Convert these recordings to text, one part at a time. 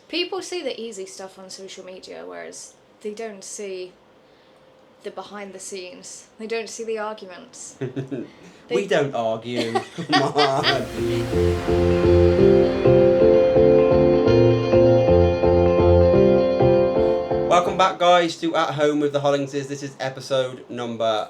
People see the easy stuff on social media, whereas they don't see the behind the scenes. They don't see the arguments. We don't argue. Come on. Welcome back, guys, to At Home with the Hollingses. This is episode number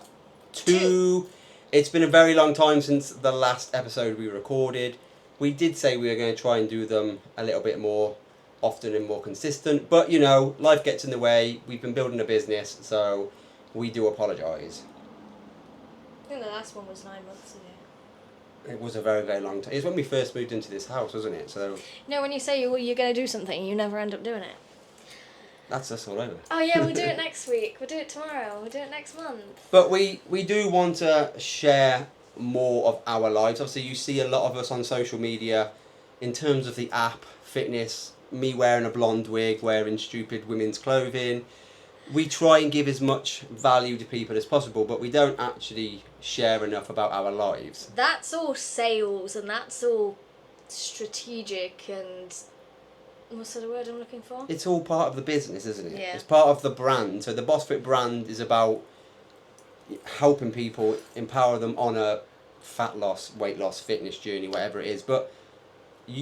2. It's been a very long time since the last episode we recorded. We did say we were going to try and do them a little bit more often and more consistent, but you know, life gets in the way. We've been building a business, so we do apologise. I think the last one was 9 months ago. It was a very, very long time. It was when we first moved into this house, wasn't it? So No, when you say you're going to do something, you never end up doing it. that's us all over. Oh yeah, we'll do it next week. We'll do it tomorrow. We'll do it next month. But we do want to share more of our lives. Obviously, you see a lot of us on social media in terms of the app, fitness, me wearing a blonde wig, wearing stupid women's clothing. We try and give as much value to people as possible, but we don't actually share enough about our lives. That's all sales and that's all strategic and... what's the word I'm looking for? It's all part of the business, isn't it? Yeah. It's part of the brand. So the BossFit brand is about helping people, empower them on a fat loss, weight loss, fitness journey, whatever it is. But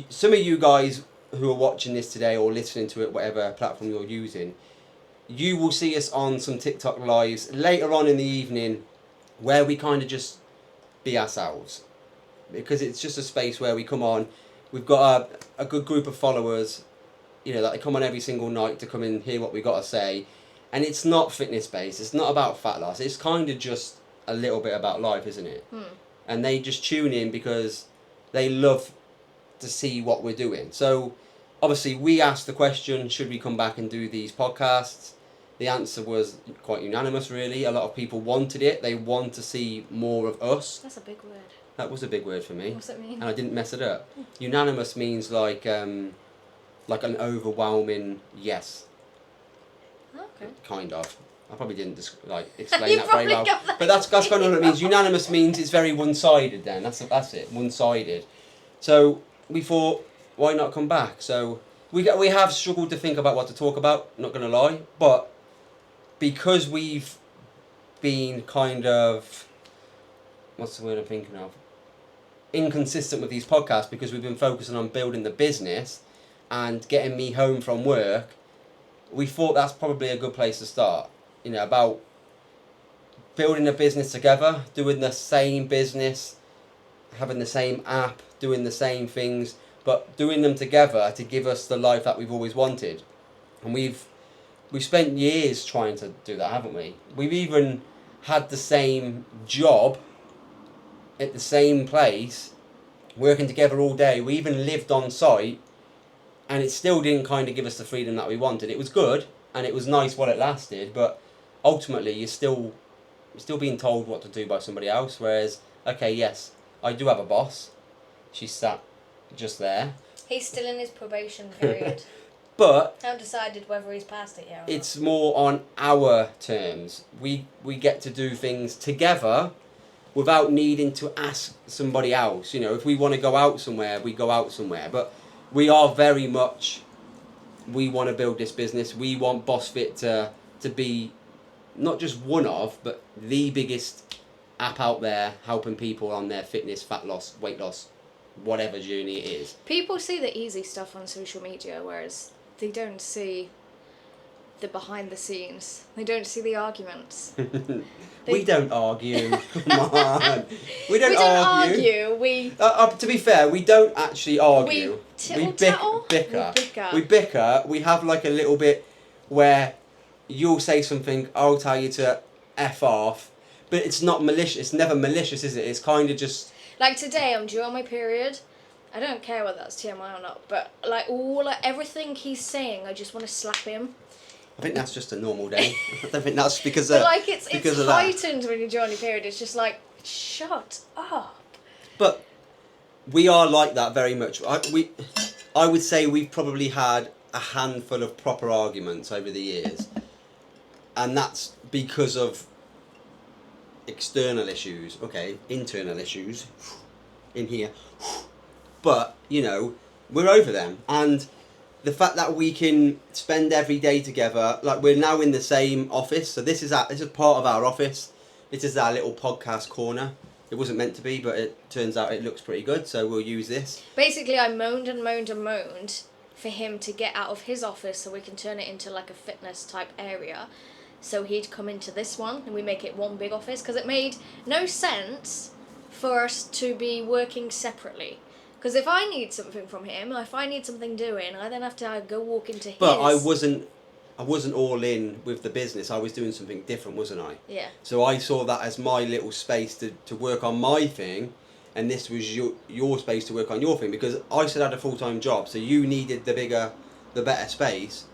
some of you guys who are watching this today or listening to it, whatever platform you're using, you will see us on some TikTok lives later on in the evening where we kind of just be ourselves. Because it's just a space where we come on. We've got a good group of followers, you know, that they come on every single night to come and hear what we got to say. And it's not fitness based. It's not about fat loss. It's kind of just a little bit about life, isn't it? And they just tune in because they love to see what we're doing. So obviously we asked the question, should we come back and do these podcasts? The answer was quite unanimous, really. A lot of people wanted it. They want to see more of us. That's a big word. That was a big word for me. What's it mean? And I didn't mess it up. Unanimous means like an overwhelming yes. Okay. Kind of. I probably didn't explain that very probably well. got that But that's kind of what it means. Unanimous means it's very one-sided then. That's it. One-sided. So we thought, why not come back? So we have struggled to think about what to talk about, not going to lie. But because we've been kind of... what's the word I'm thinking of? Inconsistent with these podcasts because we've been focusing on building the business and getting me home from work, we thought that's probably a good place to start. You know, about building a business together, doing the same business, having the same app, doing the same things, but doing them together to give us the life that we've always wanted. And we've spent years trying to do that, haven't we? We've even had the same job at the same place, working together all day. We even lived on site, and it still didn't kind of give us the freedom that we wanted. It was good, and it was nice while it lasted, but ultimately you're still being told what to do by somebody else. Whereas, okay, yes, I do have a boss. She's sat just there. He's still in his probation period. But I haven't decided whether he's passed it yet or not. it's more on our terms. We get to do things together without needing to ask somebody else. You know, if we want to go out somewhere, we go out somewhere. But we are very much, we want to build this business. We want BossFit to be not just one of, but the biggest app out there helping people on their fitness, fat loss, weight loss, whatever journey it is. People see the easy stuff on social media, whereas they don't see the behind the scenes. They don't see the arguments. We don't argue. Come on. We don't argue. To be fair, we don't actually argue. We tittle-tattle? bicker. We bicker. We bicker. We have like a little bit where you'll say something, I'll tell you to F off. But it's not malicious. It's never malicious, is it? It's kind of just... Like today, I'm due on my period. I don't care whether that's TMI or not, but everything he's saying, I just want to slap him. I think that's just a normal day. I don't think that's because But of it's because of heightened when you're due on your period. It's just like, shut up. But we are like that very much. I would say we've probably had a handful of proper arguments over the years. And that's because of external issues, internal issues in here. But, you know, we're over them. And the fact that we can spend every day together, like we're now in the same office, so this is part of our office. This is our little podcast corner. It wasn't meant to be, but it turns out it looks pretty good, so we'll use this. Basically, I moaned and moaned and moaned for him to get out of his office so we can turn it into like a fitness type area. So he'd come into this one and we make it one big office, because it made no sense for us to be working separately. Because if I need something from him, if I need something doing, I then have to go walk into his. But I wasn't all in with the business. I was doing something different, wasn't I? Yeah. So I saw that as my little space to work on my thing, and this was your space to work on your thing, because I still had a full-time job, so you needed the better space.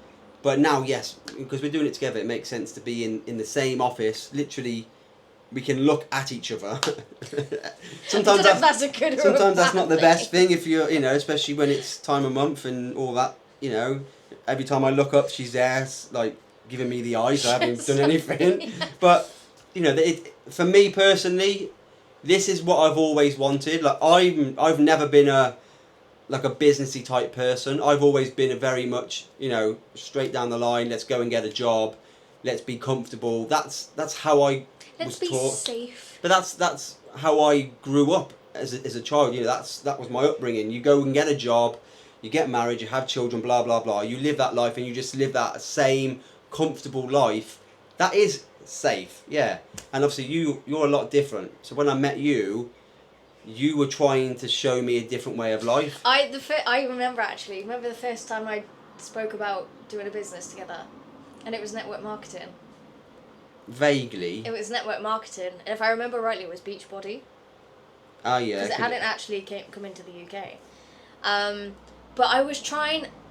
But now, yes, because we're doing it together, it makes sense to be in the same office. Literally, we can look at each other. Sometimes that's a good. Sometimes that's not the best thing if you're, especially when it's time of month and all that. Every time I look up, she's there, like giving me the eyes. I haven't done anything, Yeah. But for me personally, this is what I've always wanted. Like I've never been a businessy type person. I've always been a very much, straight down the line. Let's go and get a job. Let's be comfortable. That's how I was taught. Let's be safe. But that's how I grew up as a child. That was my upbringing. You go and get a job, you get married, you have children, blah blah blah. You live that life, and you just live that same comfortable life. That is safe, yeah. And obviously you're a lot different. So when I met you were trying to show me a different way of life. I remember the first time I spoke about doing a business together, and it was network marketing. Vaguely. It was network marketing, and if I remember rightly, it was Beachbody. Oh yeah. Because it hadn't actually come into the UK. But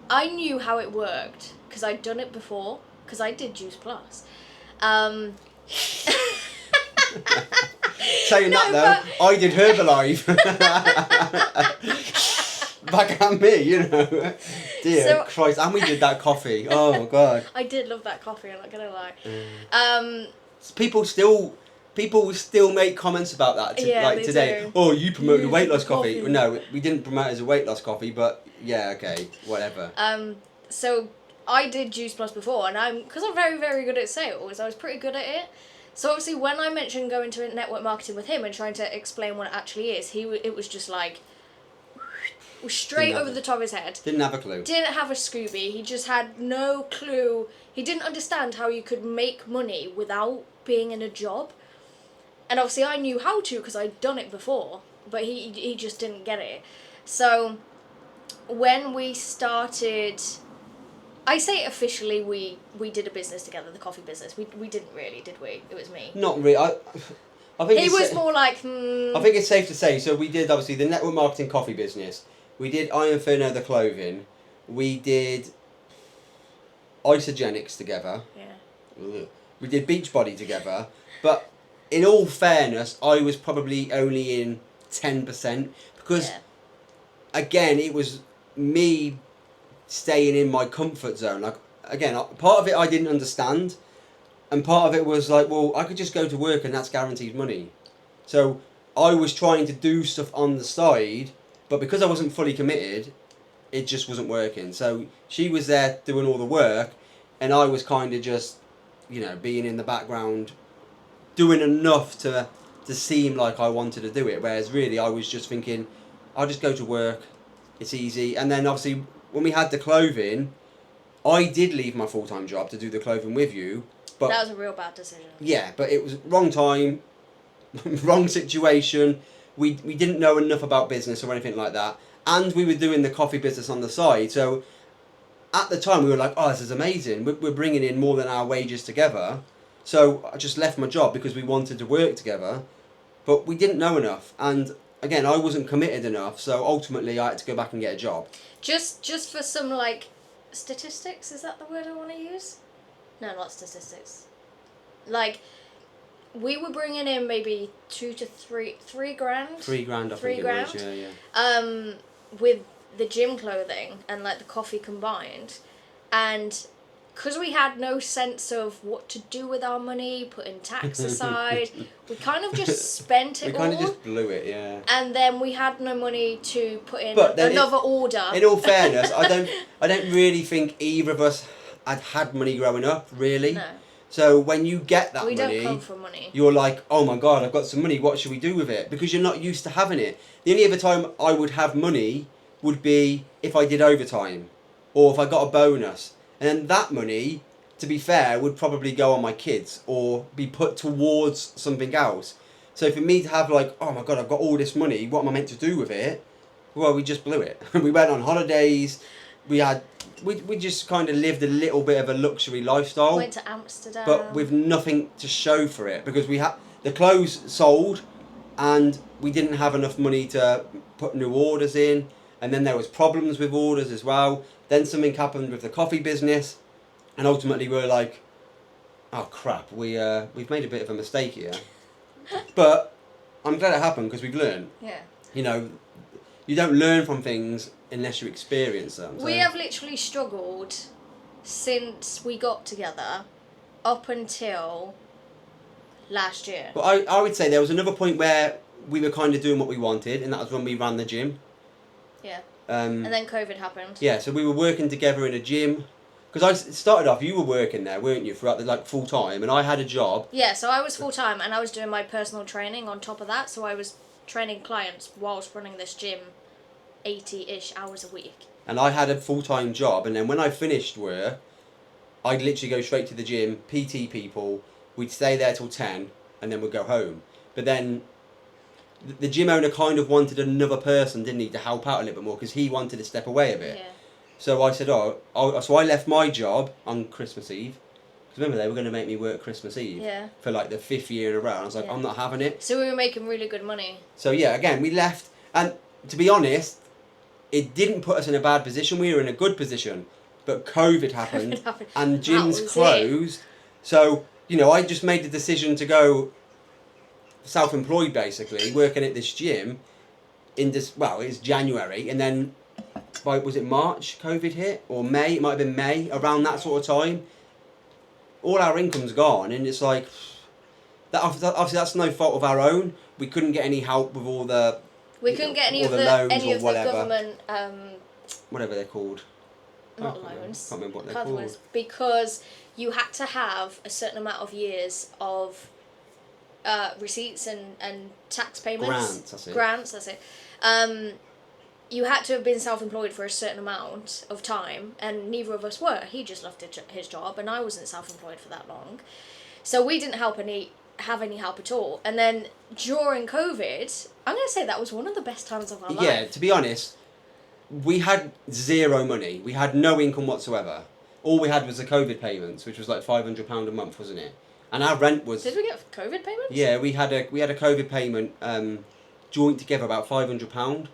I knew how it worked, because I'd done it before, because I did Juice Plus. Saying that though, I did Herbalife. Back at me, Dear So- Christ, and we did that coffee. Oh my God. I did love that coffee, I'm not gonna lie. People still make comments about that Yeah, they today. do. Oh, you promoted a Use weight the loss coffee. coffee. No, we didn't promote it as a weight loss coffee, but yeah, okay, whatever. So I did Juice Plus before, and because I'm very, very good at sales, I was pretty good at it. So obviously when I mentioned going to network marketing with him and trying to explain what it actually is, it was just like straight over the top of his head. Didn't have a clue. Didn't have a Scooby. He just had no clue. He didn't understand how you could make money without being in a job. And obviously I knew how to, because I'd done it before, but he just didn't get it. So when we started, I say officially we did a business together, the coffee business. We didn't really, did we? It was me. Not really. I think He it's was more like, I think it's safe to say. So we did obviously the network marketing coffee business. We did Iron Inferno, the clothing. We did Isogenics together. Yeah. Ugh. We did Beachbody together. But in all fairness, I was probably only in 10% because, Yeah. again, it was me staying in my comfort zone. Like, again, part of it I didn't understand, and part of it was like, well, I could just go to work and that's guaranteed money. So I was trying to do stuff on the side, but because I wasn't fully committed, it just wasn't working. So she was there doing all the work, and I was kind of just, being in the background, doing enough to seem like I wanted to do it. Whereas really, I was just thinking, I'll just go to work. It's easy. And then obviously, when we had the clothing, I did leave my full-time job to do the clothing with you. But That was a real bad decision. yeah, but it was wrong time, wrong situation. We didn't know enough about business or anything like that. And we were doing the coffee business on the side. So at the time, we were like, oh, this is amazing. We're bringing in more than our wages together. So I just left my job because we wanted to work together. But we didn't know enough. And again, I wasn't committed enough. So ultimately, I had to go back and get a job. Just for some, statistics, is that the word I want to use? No, not statistics. We were bringing in maybe 2 to 3 grand. 3 grand, I think it was. Yeah. With the gym clothing and the coffee combined, and because we had no sense of what to do with our money, putting tax aside, we kind of just spent it We kind of all. just blew it, yeah. And then we had no money to put in But then another order. In all fairness, I don't really think either of us had money growing up, really. No, So when you get that we money, don't come from money. you're like, oh my god, I've got some money, what should we do with it? Because you're not used to having it. The only other time I would have money would be if I did overtime or if I got a bonus. And then that money, to be fair, would probably go on my kids or be put towards something else. So for me to have like, oh my god, I've got all this money, what am I meant to do with it? Well, we just blew it. We went on holidays, we just kind of lived a little bit of a luxury lifestyle. Went to Amsterdam. But with nothing to show for it because we had the clothes sold and we didn't have enough money to put new orders in, and then there was problems with orders as well. Then something happened with the coffee business, and ultimately we were like, oh crap, we've made a bit of a mistake here. But I'm glad it happened because we've learned. Yeah. You know, you don't learn from things unless you experience them. So. We have literally struggled since we got together up until last year. But I would say there was another point where we were kind of doing what we wanted, and that was when we ran the gym. Yeah. And then COVID happened. Yeah, so we were working together in a gym. Because I started off, you were working there, weren't you, throughout the full time, and I had a job. Yeah, so I was full time and I was doing my personal training on top of that. So I was training clients whilst running this gym 80-ish hours a week. And I had a full-time job, and then when I finished work, I'd literally go straight to the gym, PT people, we'd stay there till 10, and then we'd go home. But then the gym owner kind of wanted another person, didn't he, to help out a little bit more, because he wanted to step away a bit. Yeah. So I said, so I left my job on Christmas Eve. Because remember, they were going to make me work Christmas Eve for like the 5th year in a row. And I was like, I'm not having it. So we were making really good money. So yeah, again, we left. And to be honest, it didn't put us in a bad position. We were in a good position. But COVID happened and gyms closed. So, you know, I just made the decision to go self-employed basically, working at this gym in this, well, it's January. And then was it March COVID hit or May? It might have been May, around that sort of time. All our income's gone, and it's like that. Obviously, that's no fault of our own. We couldn't get any help with all the. We couldn't get any of the government. Whatever they're called. Not loans. Can't remember what they're called. Because you had to have a certain amount of years of receipts and tax payments. Grants, that's it. You had to have been self-employed for a certain amount of time, and neither of us were. He just left his job, and I wasn't self-employed for that long. So we didn't have any help at all. And then during COVID, I'm going to say that was one of the best times of our life. Yeah, to be honest, we had zero money. We had no income whatsoever. All we had was the COVID payments, which was like £500 a month, wasn't it? And our rent was... Did we get COVID payments? Yeah, we had a COVID payment joint together, about £500.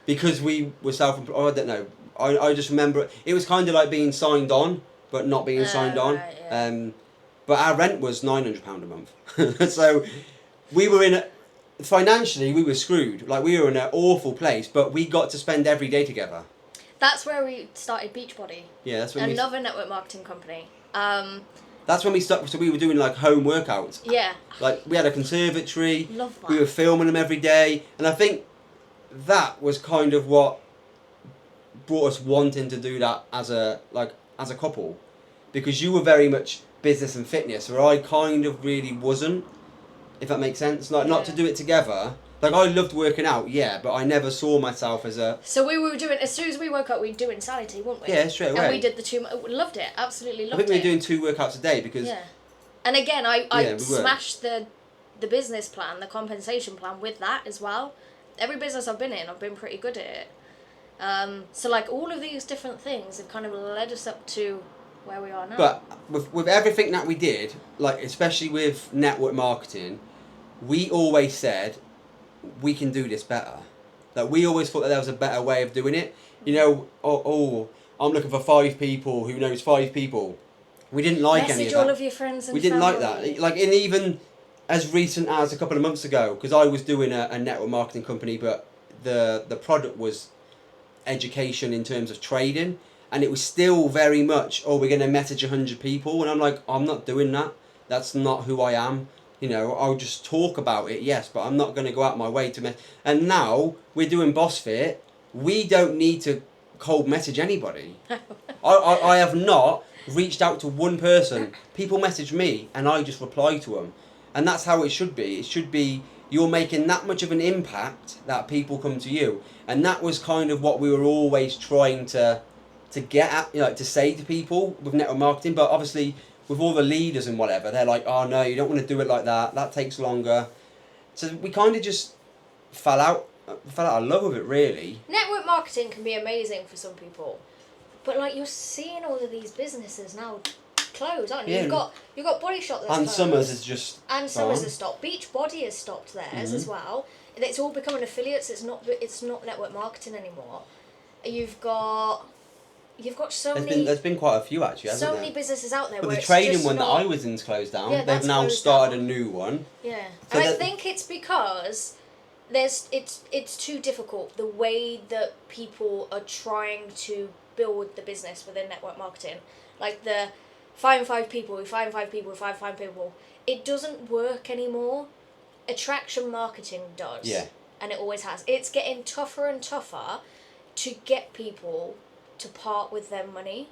Because we were self-employed, I don't know. I just remember it was kind of like being signed on, but not being signed on. Right, yeah. But our rent was £900 a month. So we were financially, we were screwed. Like, we were in an awful place, but we got to spend every day together. That's where we started Beachbody. Yeah, that's when another network marketing company. That's when we started. So we were doing like home workouts. Yeah. Like, we had a conservatory. Love that. We were filming them every day, and I think that was kind of what brought us wanting to do that as a couple, because you were very much business and fitness, where I kind of really wasn't, if that makes sense. Like, not to do it together. Like, I loved working out, yeah, but I never saw myself as a... So we were doing, as soon as we woke up, we'd do Insanity, weren't we? Yeah, straight away. And we did the 2, loved it, absolutely loved it. I think we were doing 2 workouts a day, because... Yeah. And again, I smashed the business plan, the compensation plan with that as well. Every business I've been in, I've been pretty good at it. So, like, all of these different things have kind of led us up to where we are now. But with everything that we did, like, especially with network marketing, we always said, we can do this better. Like, we always thought that there was a better way of doing it. You know, I'm looking for 5 people who knows 5 people. We didn't like any of that. Message all of your friends and we didn't family. like that. Like, and even as recent as a couple of months ago, because I was doing a network marketing company, but the product was education in terms of trading, and it was still very much, oh, we're going to message 100 people, and I'm like, I'm not doing that. That's not who I am. You know, I'll just talk about it, yes, but I'm not going to go out my way to mess. And now we're doing BossFit. We don't need to cold message anybody. I have not reached out to one person. People message me and I just reply to them. And that's how it should be. It should be you're making that much of an impact that people come to you. And that was kind of what we were always trying to get at, you know, to say to people with network marketing. But obviously with all the leaders and whatever, they're like, oh no, you don't want to do it like that. That takes longer. So we kind of just fell out of love with it, really. Network marketing can be amazing for some people, but like you're seeing all of these businesses now close, aren't you? Yeah. You've got Body Shop that's And closed. Summers is just And Summers gone. has stopped. Beach Body has stopped theirs Mhm. as well. And it's all becoming affiliates. It's not network marketing anymore. You've got so many. There's been quite a few actually, hasn't so there? many businesses out there. But where the it's trading just one not, that I was in's closed down. Yeah, They've that's now closed started down. a new one. Yeah, So and I that- think it's because it's too difficult the way that people are trying to build the business within network marketing. Like the find five people, we find five people, we find five people. It doesn't work anymore. Attraction marketing does. Yeah. And it always has. It's getting tougher and tougher to get people to part with their money.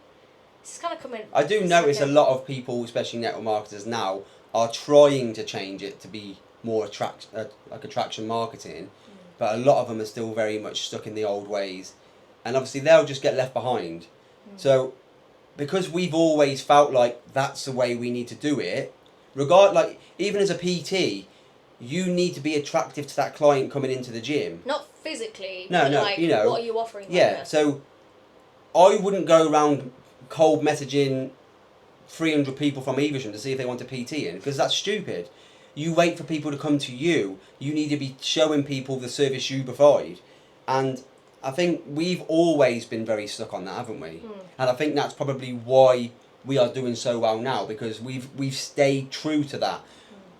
It's kind of coming. I do notice a lot of people, especially network marketers now, are trying to change it to be more like attraction marketing, but a lot of them are still very much stuck in the old ways, and obviously they'll just get left behind. So, because we've always felt like that's the way we need to do it, like even as a PT, you need to be attractive to that client coming into the gym. Not physically, No, but no, like, you know, what are you offering them? Yeah, so I wouldn't go around cold messaging 300 people from Evesham to see if they want a PT in, because that's stupid. You wait for people to come to you. You need to be showing people the service you provide. And I think we've always been very stuck on that, haven't we? And I think that's probably why we are doing so well now, because we've stayed true to that.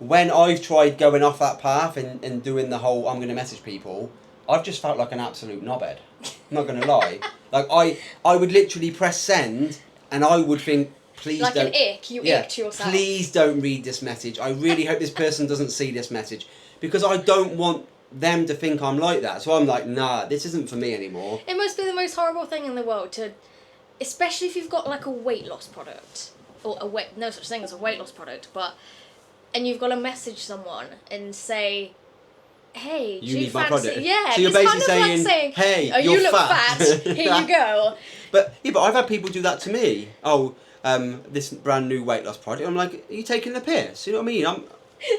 When I've tried going off that path and doing the whole I'm going to message people, I've just felt like an absolute knobhead. I'm not going to lie. Like I would literally press send and I would think, please like don't. an ick, you icked yourself. Please don't read this message. I really hope this person doesn't see this message, because I don't want them to think I'm like that. So I'm like, nah, this isn't for me anymore. It must be the most horrible thing in the world to, especially if you've got like a weight loss product, or no such thing as a weight loss product, and you've got to message someone and say, hey, do You need fancy? my product. Yeah, So you're it's kind basically of like saying, hey, oh, you're you look fat." Here you go. But I've had people do that to me. Oh, this brand new weight loss product. I'm like, are you taking the piss? You know what I mean?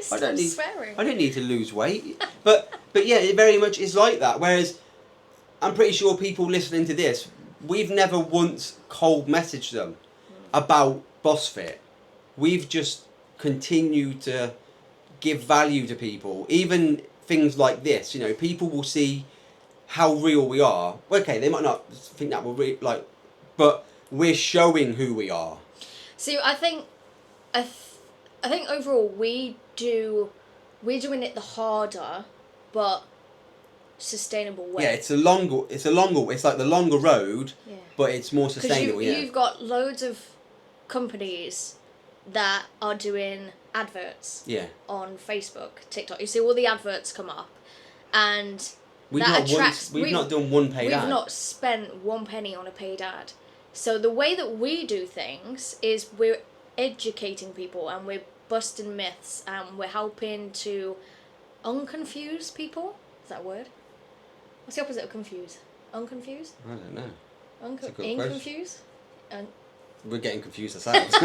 Stop I don't need swearing. I don't need to lose weight. But yeah, it very much is like that. Whereas I'm pretty sure people listening to this, we've never once cold messaged them about BossFit. We've just continued to give value to people. Even things like this, you know, people will see how real we are. Okay, they might not think that we're but we're showing who we are. So I think overall we're doing it the harder, but sustainable way. Yeah, it's like the longer road, Yeah. but it's more sustainable. Because Yeah. you've got loads of companies that are doing adverts Yeah. on Facebook, TikTok. You see all the adverts come up, and We've that not attracts. we've not done one paid We've ad. not spent one penny on a paid ad. So the way that we do things is we're educating people and we're busting myths and we're helping to unconfuse people. Is that a word? What's the opposite of confuse? Unconfuse? I don't know. That's a good question. Inconfuse? We're getting confused ourselves.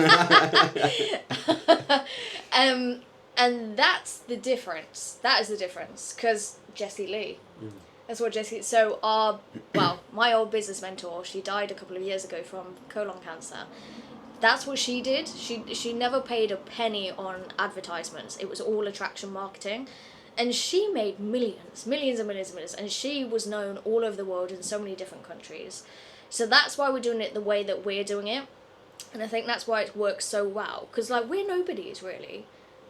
And that's the difference. That is the difference. Because Jessie Lee. That's what Jessie... So my old business mentor, she died a couple of years ago from colon cancer. That's what she did. She never paid a penny on advertisements. It was all attraction marketing. And she made millions and millions. And she was known all over the world in so many different countries. So that's why we're doing it the way that we're doing it. And I think that's why it works so well. Because, like, we're nobodies, really.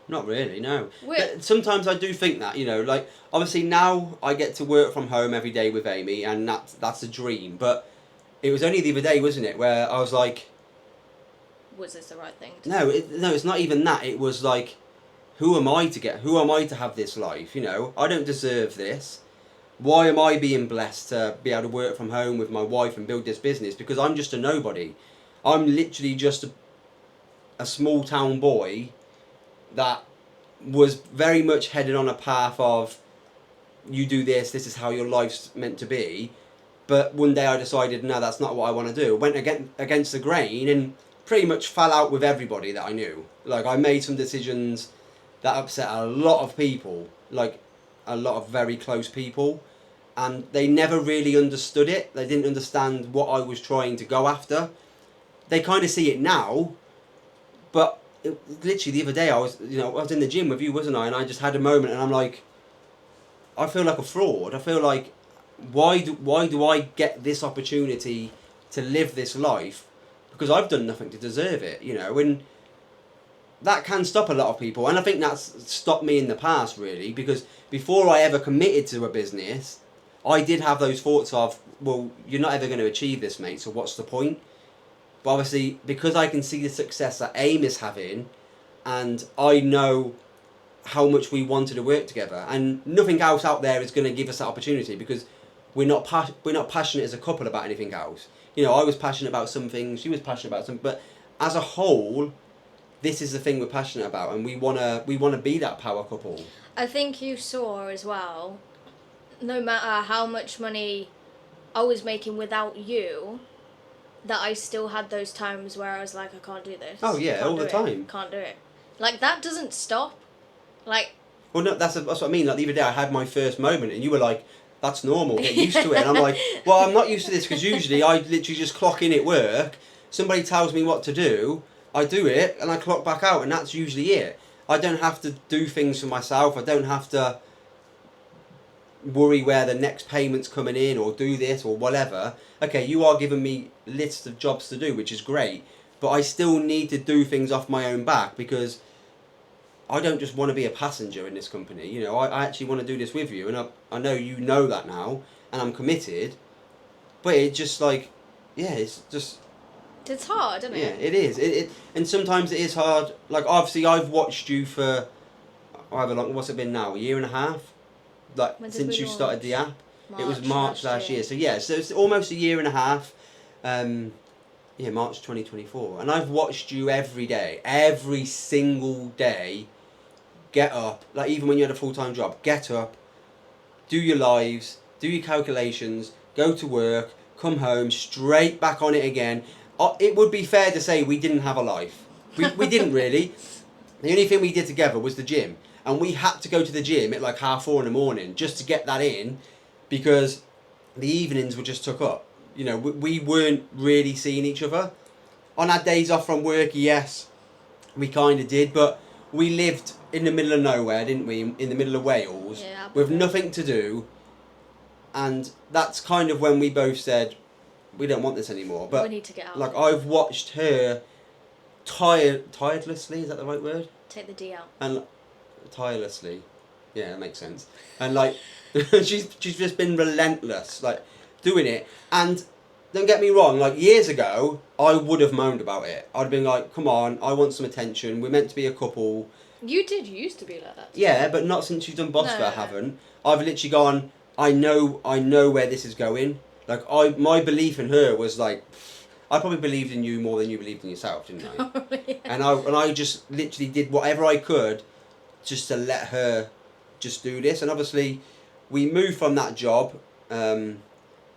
Not really, no. But sometimes I do think that, you know, like, obviously now I get to work from home every day with Amy, and that's a dream. But it was only the other day, wasn't it, where I was like, Was this the right thing? no, it's not even that. It was like, who am I to have this life? You know, I don't deserve this. Why am I being blessed to be able to work from home with my wife and build this business? Because I'm just a nobody. I'm literally just a small town boy that was very much headed on a path of, you do this is how your life's meant to be. But one day I decided, no, that's not what I want to do. Went against the grain and pretty much fell out with everybody that I knew. Like, I made some decisions that upset a lot of people, like a lot of very close people, and they never really understood it. They didn't understand what I was trying to go after. They kind of see it now, but literally the other day I was in the gym with you, wasn't I? And I just had a moment, and I'm like, I feel like a fraud. I feel like, why do I get this opportunity to live this life? Because I've done nothing to deserve it, you know, and that can stop a lot of people. And I think that's stopped me in the past, really, because before I ever committed to a business, I did have those thoughts of, well, you're not ever going to achieve this, mate, so what's the point? But obviously, because I can see the success that AIM is having, and I know how much we wanted to work together, and nothing else out there is going to give us that opportunity, because we're not passionate as a couple about anything else. You know, I was passionate about some things, she was passionate about some, but as a whole, this is the thing we're passionate about, and we wanna be that power couple. I think you saw as well, no matter how much money I was making without you, that I still had those times where I was like, I can't do this. Oh yeah, all the time. Can't do it. Like, that doesn't stop. Like. Well, no, that's what I mean. Like, the other day I had my first moment, and you were like, that's normal, get used to it. And I'm like, well, I'm not used to this, because usually I literally just clock in at work, somebody tells me what to do, I do it, and I clock back out, and that's usually it. I don't have to do things for myself. I don't have to worry where the next payment's coming in, or do this, or whatever. Okay, you are giving me lists of jobs to do, which is great, but I still need to do things off my own back, because I don't just want to be a passenger in this company. You know, I actually want to do this with you, and I know you know that now, and I'm committed. But it's just like, yeah, it's just... It's hard, isn't it? Yeah, it is. And sometimes it is hard. Like, obviously, I've watched you for, however long, what's it been now, a year and a half? Like, since you started the app? It was March last year. So, yeah, so it's almost a year and a half. Yeah, March 2024. And I've watched you every day, every single day, get up, like even when you had a full-time job, get up, do your lives, do your calculations, go to work, come home, straight back on it again. It would be fair to say we didn't have a life. We didn't really. The only thing we did together was the gym. And we had to go to the gym at like 4:30 in the morning just to get that in, because the evenings were just took up. You know, we weren't really seeing each other. On our days off from work, yes, we kind of did, but we lived in the middle of nowhere, didn't we? In the middle of Wales, yeah, with nothing to do. And that's kind of when we both said, we don't want this anymore. But we need to get out. Like, I've watched her tirelessly, is that the right word? Take the D out. And tirelessly, yeah, that makes sense. And like, she's just been relentless, like doing it. And don't get me wrong, like years ago, I would have moaned about it. I'd have been like, come on, I want some attention. We're meant to be a couple. You used to be like that. Yeah, but not since you've done Bossfit. No. I haven't. I've literally gone, I know where this is going. Like, my belief in her was like, I probably believed in you more than you believed in yourself, didn't I? Yeah. And I just literally did whatever I could just to let her just do this. And obviously, we moved from that job. So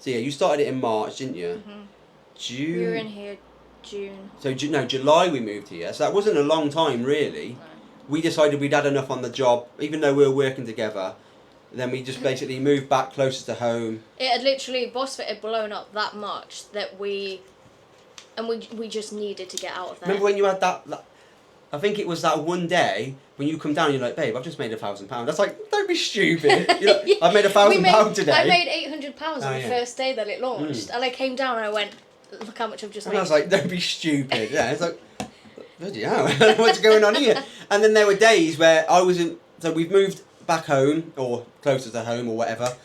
yeah, you started it in March, didn't you? Mhm. June. We were in here June. So no, July we moved here. So that wasn't a long time, really. No. We decided we'd had enough on the job, even though we were working together. Then we just basically moved back closer to home. It had literally, BossFit had blown up that much that we just needed to get out of there. Remember when you had that I think it was that one day when you come down and you're like, babe, I've just made £1,000. That's like, don't be stupid. You're like, I've made £1,000 today. I made £800 on the yeah. first day that it launched. And I came down and I went, look how much I've just And made. I was like, don't be stupid. Yeah, it's like, bloody hell, what's going on here? And then there were days where I was in, so we've moved back home, or closer to home, or whatever,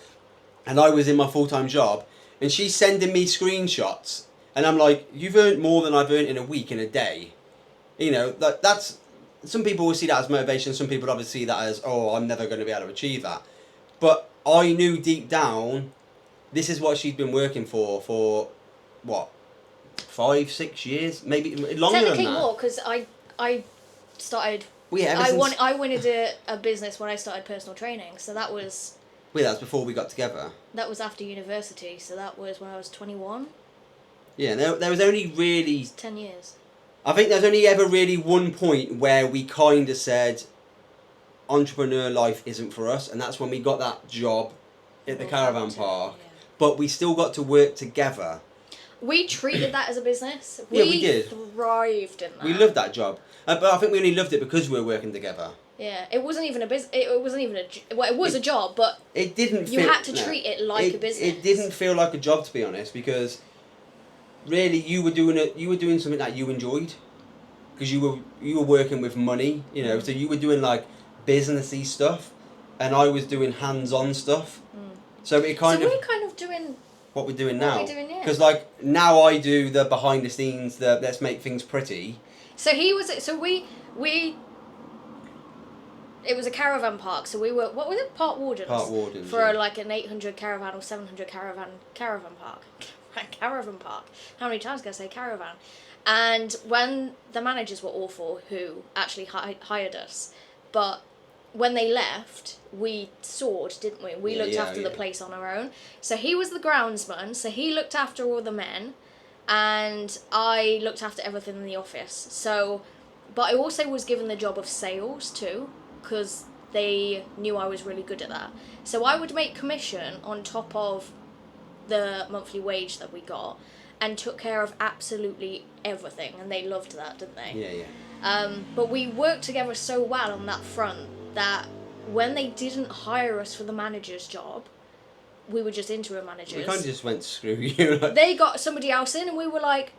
and I was in my full-time job, and she's sending me screenshots, and I'm like, you've earned more than I've earned in a week, in a day. You know, that's, some people will see that as motivation, some people obviously see that as, oh, I'm never going to be able to achieve that. But I knew deep down, this is what she's been working for what, 5-6 years, maybe longer Technically than that. more, because I started. Well, yeah, I wanted a business when I started personal training, so that was. Well, that was before we got together. That was after university, so that was when I was 21. Yeah, there was only really. 10 years. I think there's only ever really one point where we kind of said, entrepreneur life isn't for us, and that's when we got that job at the caravan park. Yeah. But we still got to work together. We treated that as a business. Yeah, we did. Thrived in that. We loved that job, but I think we only loved it because we were working together. Yeah, it wasn't even a business. It wasn't even well, it was a job, but it didn't. You had to treat it like a business. It didn't feel like a job, to be honest, because really you were doing something that you enjoyed, because you were working with money, you know. So you were doing like businessy stuff, and I was doing hands-on stuff. So it kind of. So we're kind of doing. What we're doing now. What we're doing, yeah. Because like now I do the behind the scenes, the let's make things pretty. So he was. So we. It was a caravan park, so we were. What was it? Park wardens. Park wardens. For yeah. like an 800 caravan or 700 caravan park. Caravan park. How many times can I say caravan? And when the managers were awful, who actually hired us, but when they left, we soared, didn't we? We looked after the place on our own. So he was the groundsman, so he looked after all the men, and I looked after everything in the office. So, but I also was given the job of sales too, because they knew I was really good at that. So I would make commission on top of the monthly wage that we got, and took care of absolutely everything, and they loved that, didn't they? Yeah, yeah. But we worked together so well on that front that when they didn't hire us for the manager's job, we were just interim managers. We kind of just went, screw you. They got somebody else in, and we were like,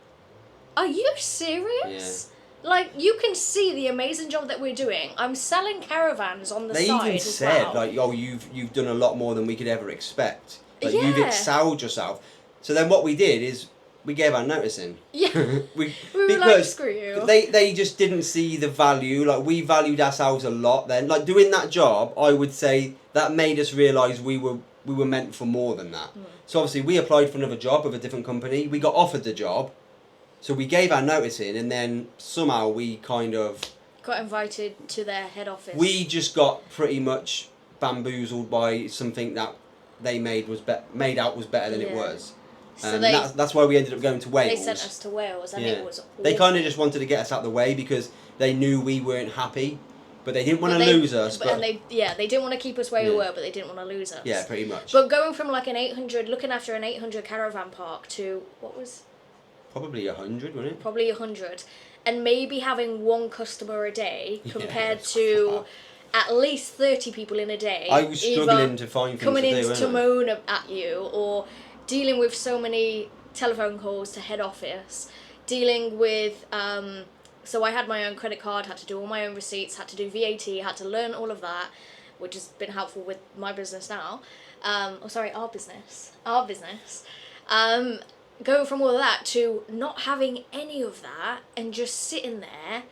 are you serious? Yeah. Like, you can see the amazing job that we're doing. I'm selling caravans on the side as well. They even said, like, oh, you've done a lot more than we could ever expect. Like, yeah. You've excelled yourself. So then what we did is we gave our notice in. Yeah. we were like, screw you. They just didn't see the value. Like, we valued ourselves a lot then. Like, doing that job, I would say that made us realise we were meant for more than that. So obviously we applied for another job with a different company. We got offered the job. So we gave our notice in, and then somehow we kind of got invited to their head office. We just got pretty much bamboozled by something that they made out was better than it was. So that's why we ended up going to Wales. They sent us to Wales, and it was awful. They kind of just wanted to get us out of the way because they knew we weren't happy, but they didn't want to lose us. And they didn't want to keep us where we were, but they didn't want to lose us. Yeah, pretty much. But going from like looking after an 800 caravan park to what was probably 100, wasn't it? Probably 100, and maybe having one customer a day compared to at least 30 people in a day. I was struggling to find things coming to do, in to moan at you, or dealing with so many telephone calls to head office, dealing with so I had my own credit card, had to do all my own receipts, had to do VAT, had to learn all of that, which has been helpful with my business now. Our business. Going from all of that to not having any of that and just sitting there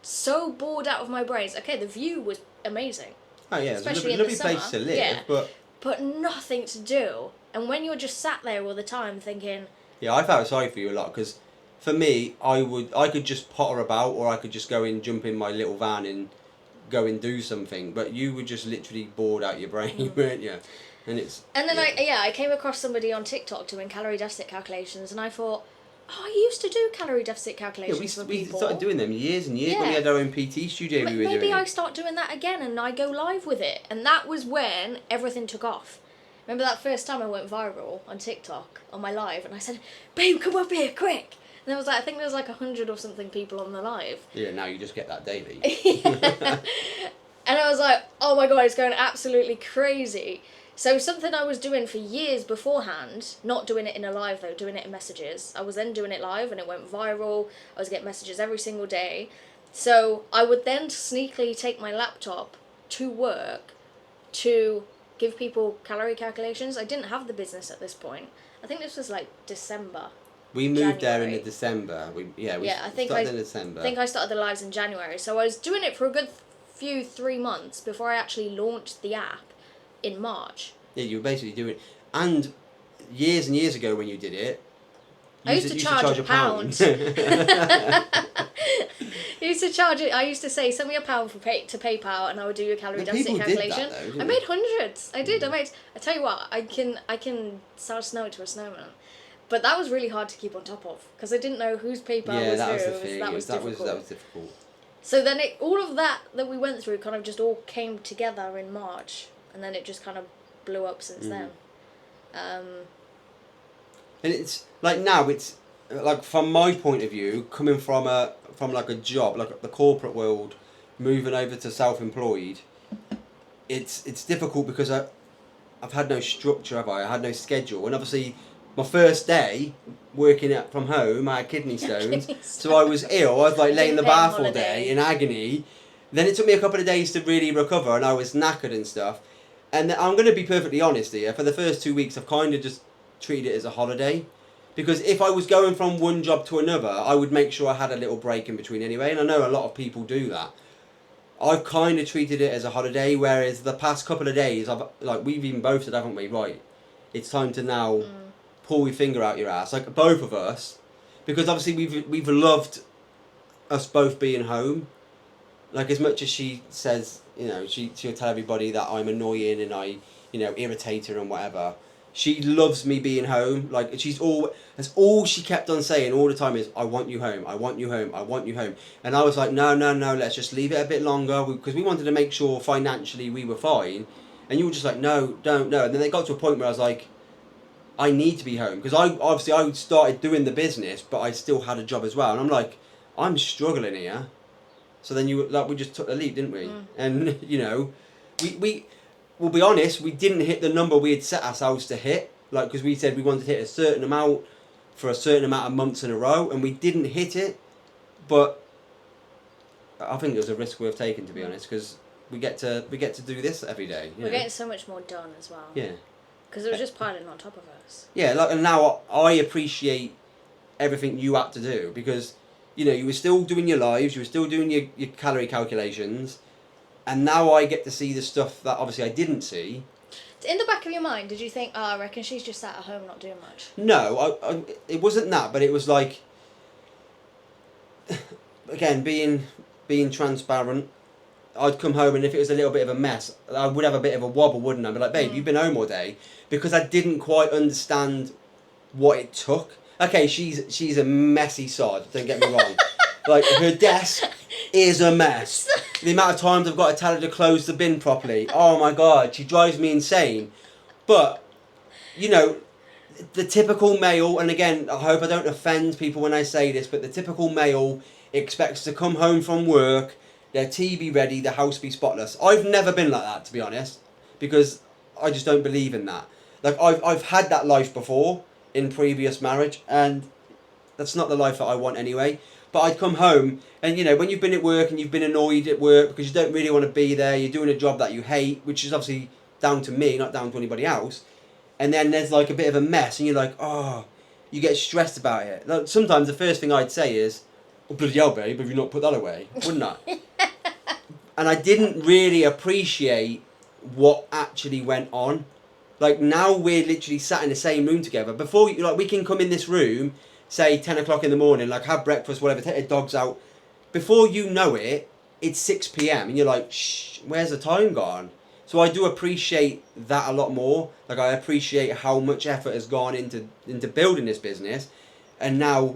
so bored out of my brains. Okay, the view was amazing. Oh yeah, especially it's a lovely in the place to summer. live, but nothing to do. And when you're just sat there all the time thinking... Yeah, I felt sorry for you a lot, because for me, I could just potter about, or I could just go and jump in my little van and go and do something, but you were just literally bored out your brain, weren't you? And then I came across somebody on TikTok doing calorie deficit calculations, and I thought, I used to do calorie deficit calculations for people. We started doing them years and years when we had our own PT studio. Maybe I start doing that again, and I go live with it, and that was when everything took off. Remember that first time I went viral on TikTok on my live, and I said, "Babe, come up here, quick!" And I think there was like 100 or something people on the live. Yeah, now you just get that daily. And I was like, oh my god, it's going absolutely crazy. So something I was doing for years beforehand, not doing it in a live though, doing it in messages. I was then doing it live and it went viral. I was getting messages every single day. So I would then sneakily take my laptop to work to give people calorie calculations. I didn't have the business at this point. I think this was like December. We moved there in January. December. I think started in December. I think I started the lives in January. So I was doing it for a good 3 months before I actually launched the app in March. Yeah, you were basically doing it. And years and years ago when you did it, I used to charge a pound. I used to say, send me £1 to PayPal, and I would do your calorie deficit calculation. I made hundreds. I did. I tell you what, I can sell snow to a snowman, but that was really hard to keep on top of because I didn't know whose PayPal was that who. was the thing. That was difficult. So then all of that we went through kind of just all came together in March, and then it just kind of blew up since then. And it's like now it's like from my point of view, coming from like a job, like the corporate world, moving over to self-employed, it's difficult because I've had no structure, have I? I had no schedule, and obviously my first day working from home, I had kidney stones, so I was ill. I was like laying in the bath all day in agony. Then it took me a couple of days to really recover, and I was knackered and stuff. And I'm going to be perfectly honest here. For the first 2 weeks, I've kind of just treated it as a holiday. Because if I was going from one job to another, I would make sure I had a little break in between anyway. And I know a lot of people do that. I've kind of treated it as a holiday, whereas the past couple of days, we've even both said, haven't we? Right, it's time to now pull your finger out your ass, like both of us, because obviously we've loved us both being home. Like as much as she says, she'll tell everybody that I'm annoying and I, irritate her and whatever. She loves me being home. Like that's all she kept on saying all the time is, I want you home, I want you home, I want you home. And I was like, no, let's just leave it a bit longer, because we wanted to make sure financially we were fine. And you were just like, no, don't, no. And then it got to a point where I was like, I need to be home, because I started doing the business, but I still had a job as well. And I'm like, I'm struggling here. So then we just took the leap, didn't we? And we'll be honest, we didn't hit the number we had set ourselves to hit. Like, because we said we wanted to hit a certain amount for a certain amount of months in a row, and we didn't hit it. But I think it was a risk worth taking, to be honest, because we get to do this every day. We're getting so much more done as well. Yeah. Because it was just piling on top of us. Yeah, and now I appreciate everything you had to do, because you were still doing your lives, you were still doing your calorie calculations, and now I get to see the stuff that obviously I didn't see. In the back of your mind, did you think, I reckon she's just sat at home not doing much? No, it wasn't that, but it was like, again, being transparent. I'd come home, and if it was a little bit of a mess, I would have a bit of a wobble, wouldn't I? I'd be like, babe, you've been home all day, because I didn't quite understand what it took. Okay, she's a messy sod, don't get me wrong. Like, her desk is a mess. The amount of times I've got to tell her to close the bin properly. Oh my God, she drives me insane. But, the typical male, and again, I hope I don't offend people when I say this, but the typical male expects to come home from work, their tea be ready, the house be spotless. I've never been like that, to be honest, because I just don't believe in that. Like, I've had that life before in previous marriage, and that's not the life that I want anyway. But I'd come home, and when you've been at work and you've been annoyed at work because you don't really want to be there, you're doing a job that you hate, which is obviously down to me, not down to anybody else, and then there's like a bit of a mess, and you're like, you get stressed about it. Like, sometimes the first thing I'd say is, oh, bloody hell, babe, have you not put that away? Wouldn't I? And I didn't really appreciate what actually went on. Like, now we're literally sat in the same room together. Before, we can come in this room, say 10 o'clock in the morning, like have breakfast, whatever, take the dogs out. Before you know it, it's 6 p.m. and you're like, shh, where's the time gone? So I do appreciate that a lot more. Like, I appreciate how much effort has gone into building this business. And now,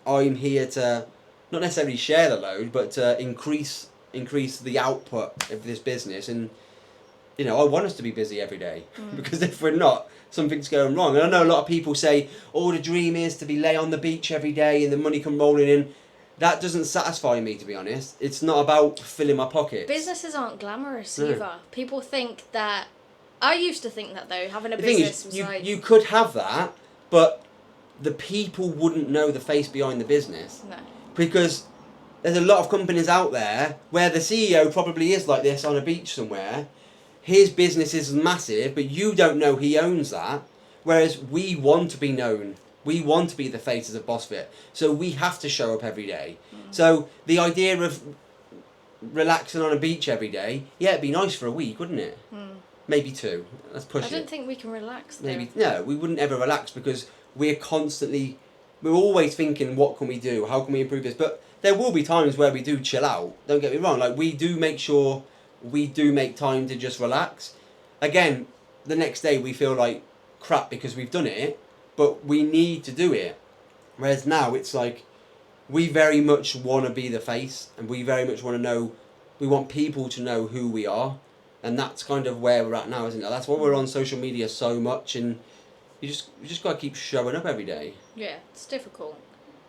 I'm here to not necessarily share the load, but to increase the output of this business. And I want us to be busy every day, because if we're not, something's going wrong. And I know a lot of people say, the dream is to be lay on the beach every day and the money come rolling in. That doesn't satisfy me, to be honest. It's not about filling my pockets. Businesses aren't glamorous either. People think that... I used to think that, though, having a the business thing is, was you could have that, but the people wouldn't know the face behind the business. No. Because there's a lot of companies out there where the CEO probably is like this on a beach somewhere. His business is massive, but you don't know he owns that. Whereas we want to be known. We want to be the faces of BossFit. So we have to show up every day. So the idea of relaxing on a beach every day, yeah, it'd be nice for a week, wouldn't it? Maybe 2. Let's push it. I don't think we can relax though. Maybe no, we wouldn't ever relax because we're always thinking, what can we do? How can we improve this? But there will be times where we do chill out. Don't get me wrong. Like, we do make sure we do make time to just relax. Again, the next day we feel like crap because we've done it, but we need to do it. Whereas now it's like we very much want to be the face, and we very much want to know. We want people to know who we are, and that's kind of where we're at now, isn't it? That's why we're on social media so much, and you just got to keep showing up every day. Yeah, it's difficult.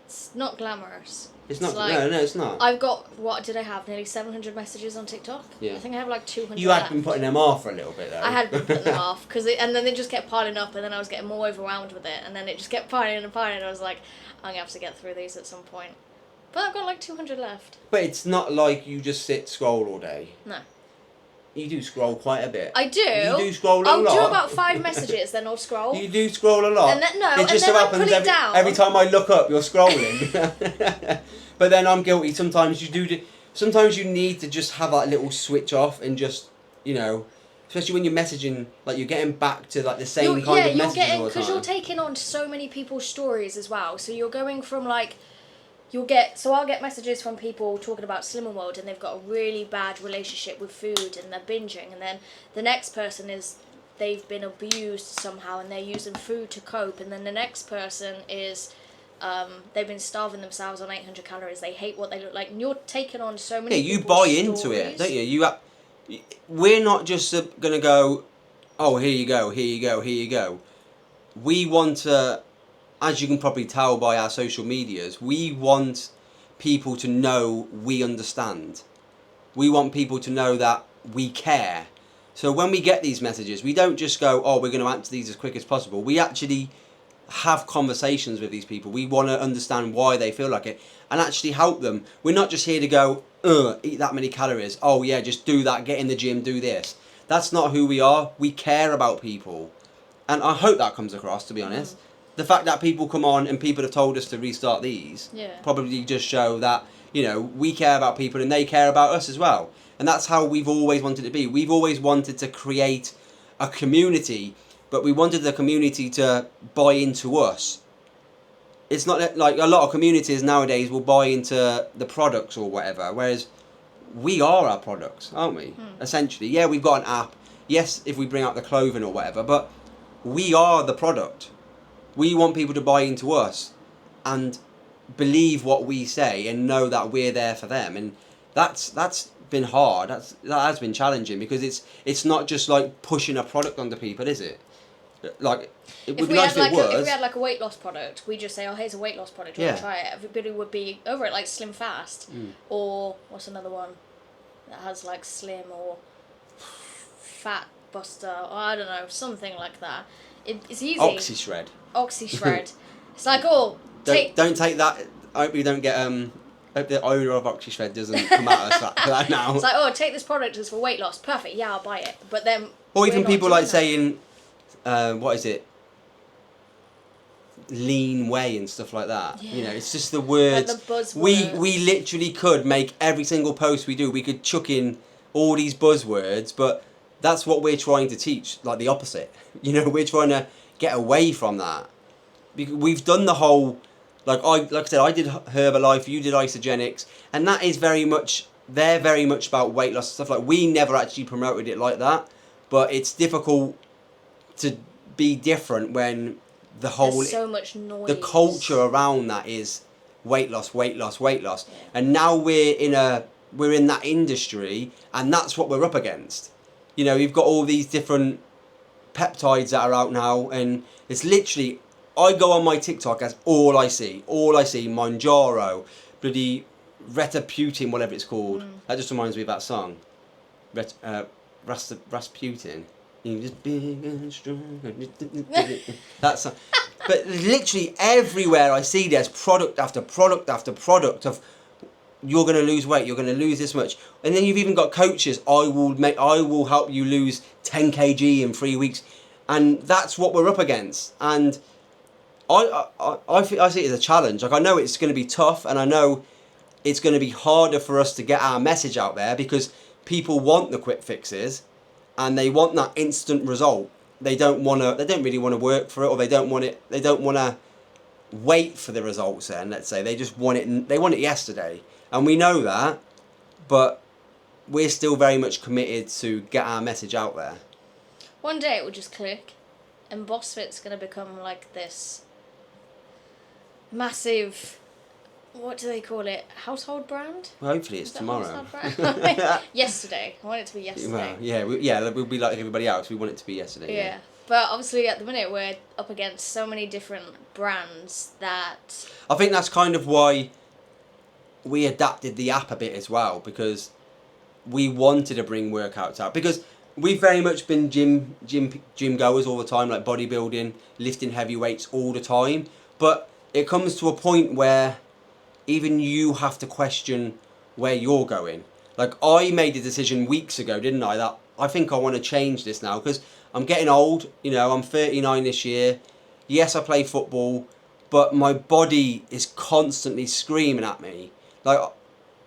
It's not glamorous. It's not. Like, no, it's not. I've got, what did I have? Nearly 700 messages on TikTok. Yeah. I think I have like 200. You had left. been putting them off for a little bit though. I had been putting them off and then they just kept piling up, and then I was getting more overwhelmed with it, and then it just kept piling and piling. And I was like, I'm gonna have to get through these at some point. But I've got like 200 left. But it's not like you just scroll all day. No. You do scroll quite a bit. I do. You do scroll a I'll lot. do about 5 messages, then I'll scroll. You do scroll a lot. And then, no, it just and then so I happens pull it down. every time I look up, you're scrolling. But then I'm guilty. Sometimes sometimes you need to just have that little switch off and just, especially when you're messaging, like you're getting back to like the same kind of messages all the time. Because you're taking on so many people's stories as well. So you're going from like, I'll get messages from people talking about Slimming World, and they've got a really bad relationship with food and they're binging, and then the next person is they've been abused somehow and they're using food to cope, and then the next person is they've been starving themselves on 800 calories, they hate what they look like, and you're taking on so many you people's buy into it, don't you? We're not just gonna go, oh, here you go, here you go, here you go. We want to, as you can probably tell by our social medias, we want people to know we understand. We want people to know that we care. So when we get these messages, we don't just go, oh, we're going to answer these as quick as possible. We actually have conversations with these people. We want to understand why they feel like it and actually help them. We're not just here to go, eat that many calories. Oh yeah, just do that, get in the gym, do this. That's not who we are. We care about people. And I hope that comes across, to be honest. The fact that people come on and people have told us to restart these probably just show that, we care about people and they care about us as well. And that's how we've always wanted to be. We've always wanted to create a community, but we wanted the community to buy into us. It's not like a lot of communities nowadays will buy into the products or whatever, whereas we are our products, aren't we? Essentially. Yeah, we've got an app. Yes, if we bring out the clothing or whatever, but we are the product. We want people to buy into us and believe what we say and know that we're there for them. And that's been hard. That has been challenging because it's not just like pushing a product onto people, is it? Like, it would be nice if it was. If we had like a weight loss product, we just say, oh, here's a weight loss product, you want to try it. Everybody would be over it, like Slim Fast. Or what's another one that has like Slim or Fat Buster, or I don't know, something like that. It's easy. Oxyshred. It's like, oh, don't take that. I hope you don't get hope the owner of Oxyshred doesn't come at us for that now. It's like, oh, take this product, it's for weight loss. Perfect, yeah, I'll buy it. But then, or even people like saying, what is it? Lean whey and stuff like that. Yeah. It's just the words. Like the buzzwords. We literally could make every single post we do. We could chuck in all these buzzwords, but that's what we're trying to teach. Like the opposite. We're trying to get away from that. We've done the whole, like I said, I did Herbalife, you did Isogenics, and that is they're very much about weight loss and stuff. Like, we never actually promoted it like that, but it's difficult to be different when there's so much noise. The culture around that is weight loss, weight loss, weight loss. Yeah. And now we're in that industry, and that's what we're up against. You've got all these different peptides that are out now, and it's literally, I go on my TikTok, that's all I see. Mounjaro, bloody Retaputin, whatever it's called. That just reminds me of that song. Rasputin. You're just big and strong. That's but literally everywhere I see there's product after product after product of, you're going to lose weight, you're going to lose this much. And then you've even got coaches, I will help you lose 10 kg in 3 weeks. and that's what we're up against. And I see it as a challenge. Like, I know it's going to be tough, and I know it's going to be harder for us to get our message out there because people want the quick fixes, and they want that instant result. They don't really want to work for it, or they don't want to wait for the results. Then let's say they just want it. They want it yesterday, and we know that, but we're still very much committed to get our message out there. One day it will just click, and BossFit's going to become like this massive, what do they call it, household brand? Well, hopefully it's tomorrow. Yesterday. I want it to be yesterday. Well, yeah, we'll be like everybody else. We want it to be yesterday. Yeah. But obviously at the minute we're up against so many different brands that... I think that's kind of why we adapted the app a bit as well, because we wanted to bring workouts out. Because we've very much been gym goers all the time, like bodybuilding, lifting heavy weights all the time. But it comes to a point where even you have to question where you're going. Like, I made a decision weeks ago, didn't I, that I think I want to change this now, because I'm getting old, you know, I'm 39 this year. Yes, I play football, but my body is constantly screaming at me. Like,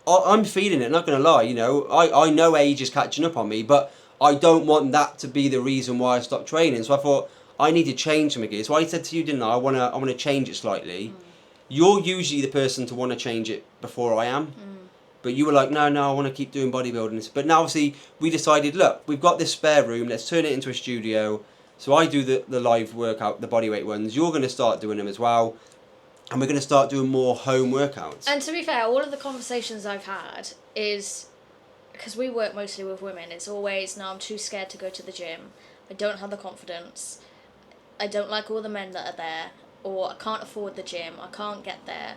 I'm feeling it, not going to lie, you know. I know age is catching up on me, but I don't want that to be the reason why I stopped training. So I thought, I need to change some gear. So I said to you, didn't I want to change it slightly. You're usually the person to want to change it before I am. But you were like, no, I want to keep doing bodybuilding. But now, obviously, we decided, look, we've got this spare room, let's turn it into a studio. So I do the live workout, the bodyweight ones. You're going to start doing them as well. And we're going to start doing more home workouts. And to be fair, all of the conversations I've had is, because we work mostly with women, it's always, no, I'm too scared to go to the gym. I don't have the confidence. I don't like all the men that are there. Or I can't afford the gym. I can't get there.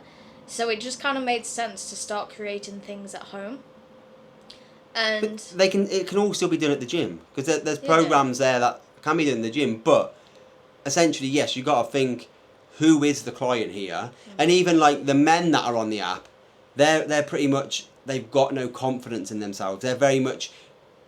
So it just kind of made sense to start creating things at home. And but it can all still be done at the gym, because there's programs there that can be done in the gym. But essentially, yes, you got to think, who is the client here? And even like the men that are on the app, they're pretty much, they've got no confidence in themselves. They're very much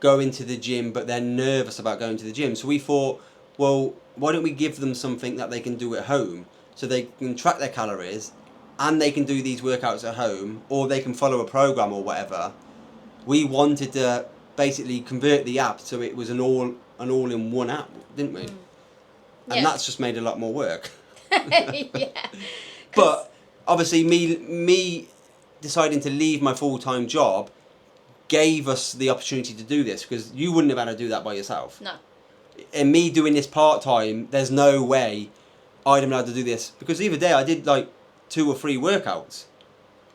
going to the gym, but they're nervous about going to the gym. So we thought, well, why don't we give them something that they can do at home, so they can track their calories, and they can do these workouts at home, or they can follow a program or whatever. We wanted to basically convert the app so it was an all-in-one app, didn't we? And that's just made a lot more work. Yeah. But obviously, me deciding to leave my full-time job gave us the opportunity to do this, because you wouldn't have had to do that by yourself. No. And me doing this part-time, there's no way I'd have been able to do this, because the other day I did like 2 or 3 workouts,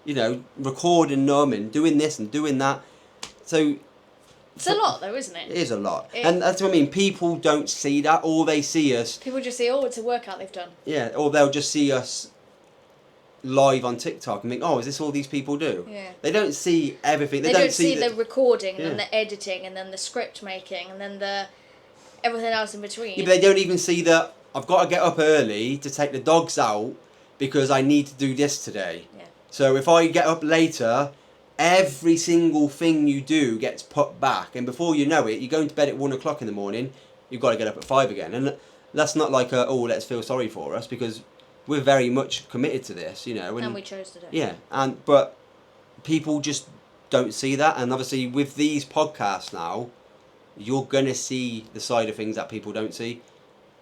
you know, recording them and doing this and doing that. So it's a lot though, isn't it? It is a lot. And that's what I mean, people don't see that. All they see us, people just see, oh, it's a workout they've done. Yeah, or they'll just see us live on TikTok and think, oh, is this all these people do? Yeah. They don't see everything. They don't see the recording, and Yeah. then the editing, and then the script making, and then the everything else in between. Yeah, but they don't even see that I've got to get up early to take the dogs out because I need to do this today. Yeah. So if I get up later, every single thing you do gets put back, and before you know it, you're going to bed at 1 o'clock in the morning. You've got to get up at 5 again, and that's not like let's feel sorry for us, because we're very much committed to this, you know. And we chose to do it. Yeah, but people just don't see that, and obviously with these podcasts now, you're gonna see the side of things that people don't see.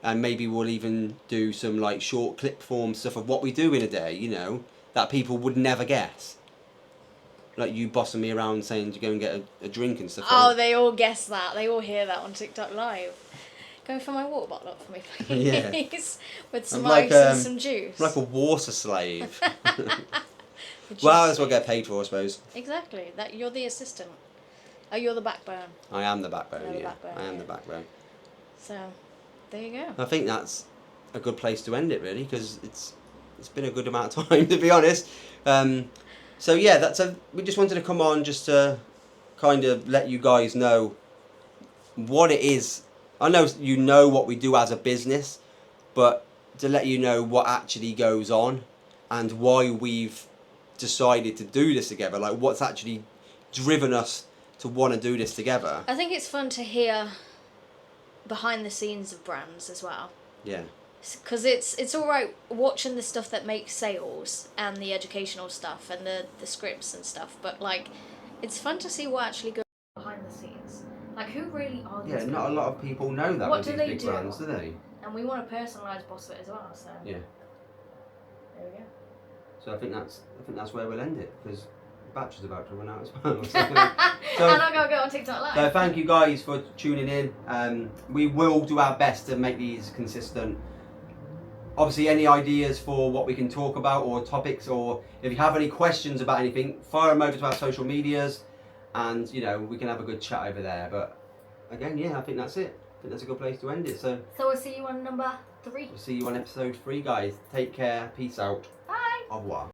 And maybe we'll even do some like short clip form stuff of what we do in a day, you know, that people would never guess. Like you bossing me around saying to go and get a drink and stuff. Oh, they all guess that. They all hear that on TikTok Live. Go fill my water bottle up for me, please. Yeah. With some I'm ice and some juice. I'm like a water slave. Well, that's what I get paid for, I suppose. Exactly. That you're the assistant. Oh, you're the backbone. I am the backbone, You're the yeah. backbone, I am yeah. the backbone. So, there you go. I think that's a good place to end it, really, because it's been a good amount of time, to be honest. So yeah, we just wanted to come on just to kind of let you guys know what it is. I know you know what we do as a business, but to let you know what actually goes on and why we've decided to do this together, like what's actually driven us to want to do this together. I think it's fun to hear behind the scenes of brands as well. Yeah. Because it's all right watching the stuff that makes sales and the educational stuff and the scripts and stuff, but like it's fun to see what actually goes behind the scenes. Like who really are these Yeah, not a people? lot of people know that What with do these they big do? brands, do they? And we want to personalise Boss Fit as well, so Yeah. there we go. So I think that's where we'll end it because the batch is about to run out as well. So, and I'm gonna go on TikTok Live. So thank you guys for tuning in. We will do our best to make these consistent. Obviously, any ideas for what we can talk about or topics, or if you have any questions about anything, fire them over to our social medias, and we can have a good chat over there. But again, yeah, I think that's it. I think that's a good place to end it. So we'll see you on number 3. we'll see you on episode 3, guys. Take care. Peace out. Bye. Au revoir.